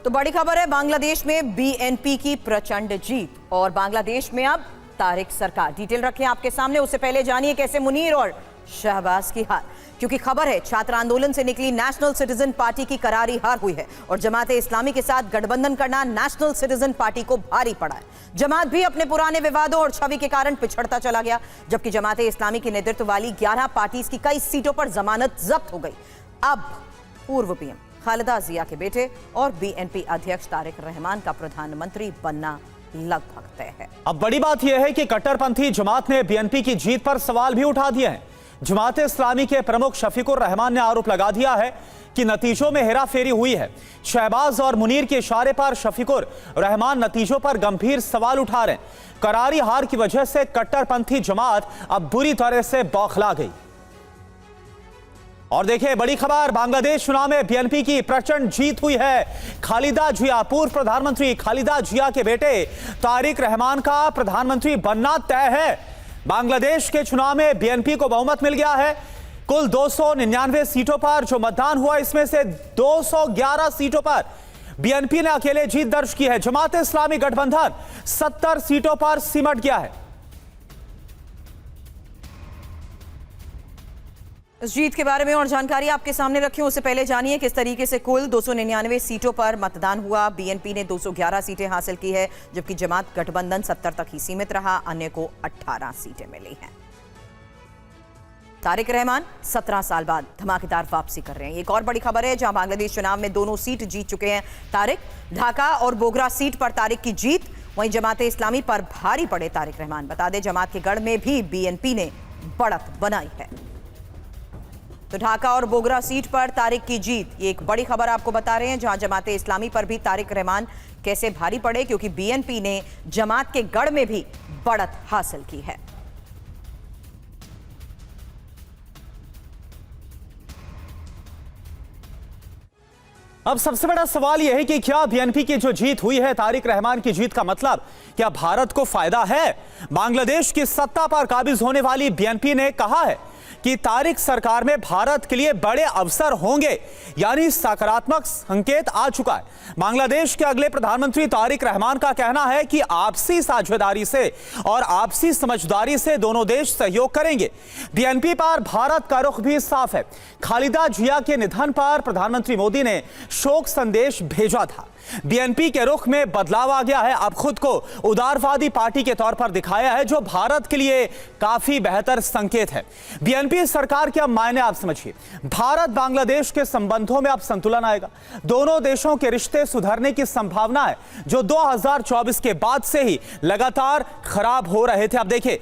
तो बड़ी खबर है, बांग्लादेश में बीएनपी की प्रचंड जीत और बांग्लादेश में अब तारिक सरकार। डिटेल रखें आपके सामने, उससे पहले जानिए कैसे मुनीर और शहबाज की हार, क्योंकि खबर है छात्र आंदोलन से निकली नेशनल सिटीजन पार्टी की करारी हार हुई है और जमात इस्लामी के साथ गठबंधन करना नेशनल सिटीजन पार्टी को भारी पड़ा है। जमात भी अपने पुराने विवादों और छवि के कारण पिछड़ता चला गया, जबकि जमात इस्लामी के नेतृत्व वाली 11 पार्टीज की कई सीटों पर जमानत जब्त हो गई। अब पूर्व पीएम खालिदा जिया के बेटे और बीएनपी अध्यक्ष तारिक रहमान का प्रधानमंत्री बनना लगभग तय है। अब बड़ी बात यह है कि कट्टरपंथी जमात ने बीएनपी की जीत पर सवाल भी उठा दिए हैं। जमात इस्लामी के प्रमुख शफीकुर रहमान ने आरोप लगा दिया है कि नतीजों में हेराफेरी हुई है। शहबाज और मुनीर के इशारे पर शफीकुर रहमान नतीजों पर गंभीर सवाल उठा रहे हैं। करारी हार की वजह से कट्टरपंथी जमात अब बुरी तरह से बौखला गई। और देखिए बड़ी खबर, बांग्लादेश चुनाव में बीएनपी की प्रचंड जीत हुई है। खालिदा जिया, पूर्व प्रधानमंत्री खालिदा जिया के बेटे तारिक रहमान का प्रधानमंत्री बनना तय है। बांग्लादेश के चुनाव में बीएनपी को बहुमत मिल गया है। कुल 299 सीटों पर जो मतदान हुआ, इसमें से 211 सीटों पर बीएनपी ने अकेले जीत दर्ज की है। जमात इस्लामी गठबंधन 70 सीटों पर सिमट गया है। इस जीत के बारे में और जानकारी आपके सामने रखी, उससे पहले जानिए किस तरीके से कुल 299 सीटों पर मतदान हुआ। बीएनपी ने 211 सीटें हासिल की है, जबकि जमात गठबंधन 70 तक ही सीमित रहा, अन्य को 18 सीटें मिली हैं। तारिक रहमान 17 साल बाद धमाकेदार वापसी कर रहे हैं। एक और बड़ी खबर है, जहां बांग्लादेश चुनाव में दोनों सीट जीत चुके हैं तारिक। ढाका और बोगरा सीट पर तारिक की जीत, वहीं जमात इस्लामी पर भारी पड़े तारिक रहमान। बता दें, जमात के गढ़ में भी बीएनपी ने बढ़त बनाई है। तो ढाका और बोगरा सीट पर तारिक की जीत, ये एक बड़ी खबर आपको बता रहे हैं, जहां जमात इस्लामी पर भी तारिक रहमान कैसे भारी पड़े, क्योंकि बीएनपी ने जमात के गढ़ में भी बढ़त हासिल की है। अब सबसे बड़ा सवाल यह है कि क्या बीएनपी की जो जीत हुई है, तारिक रहमान की जीत का मतलब क्या भारत को फायदा है? बांग्लादेश की सत्ता पर काबिज होने वाली बीएनपी ने कहा है कि तारिक सरकार में भारत के लिए बड़े अवसर होंगे, यानी सकारात्मक संकेत आ चुका है। बांग्लादेश के अगले प्रधानमंत्री तारिक रहमान का कहना है कि आपसी साझेदारी से और आपसी समझदारी से दोनों देश सहयोग करेंगे। बीएनपी पर भारत का रुख भी साफ है। खालिदा जिया के निधन पर प्रधानमंत्री मोदी ने शोक संदेश भेजा था। बीएनपी के रुख में बदलाव आ गया है। अब खुद को उदारवादी पार्टी के तौर पर दिखाया है, जो भारत के लिए काफी बेहतर संकेत है। बीएनपी सरकार के अब मायने आप समझिए। भारत बांग्लादेश के संबंधों में अब संतुलन आएगा। दोनों देशों के रिश्ते सुधरने की संभावना है, जो 2024 के बाद से ही लगातार खराब हो रहे थे। अब देखिए